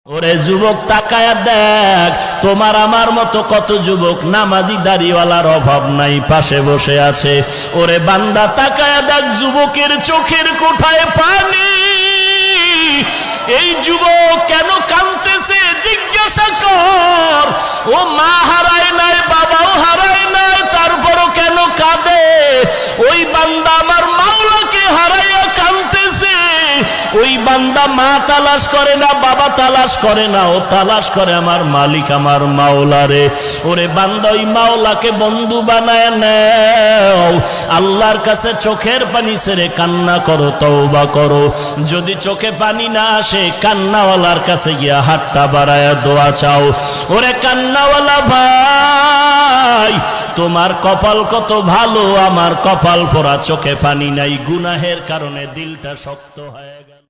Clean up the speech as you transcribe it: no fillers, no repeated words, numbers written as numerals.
ওরে যুবক তাকায়া দেখ, তোমার আমার মতো কত যুবক নামাজি দাড়িওয়ালার অভাব নাই, পাশে বসে আছে। ওরে বান্দা তাকায়া দেখ, যুবকের চোখের কোঠায় পানি। এই যুবক কেন কাঁদতেছে জিজ্ঞাসা কর। ও মা হারায় নাই, বাবাও হারায় নাই, তারপরও কেন কাঁদে? ওই বান্দা আমার মাওলাকে হারাইয়া কাঁদতেছে। ওই বান্দা মা তালাশ করে না, বাবা তালাশ করে না, ও তালাশ করে আমার মালিক, আমার মাওলারে। ওরে বান্দা, ওই মাওলাকে বন্ধু বানায় নাও। আল্লাহর কাছে চোখের পানি ছেড়ে কান্না করো, তওবা করো। যদি চোখে পানি না আসে, কান্নাওয়ালার কাছে গিয়া হাতটা বাড়ায়া দোয়া চাও। ওরে কান্নাওয়ালা ভাই, তোমার কপাল কত ভালো, আমার কপাল পোড়া, চোখে পানি নাই, গুনাহের কারণে দিলটা শক্ত হয়ে গেল।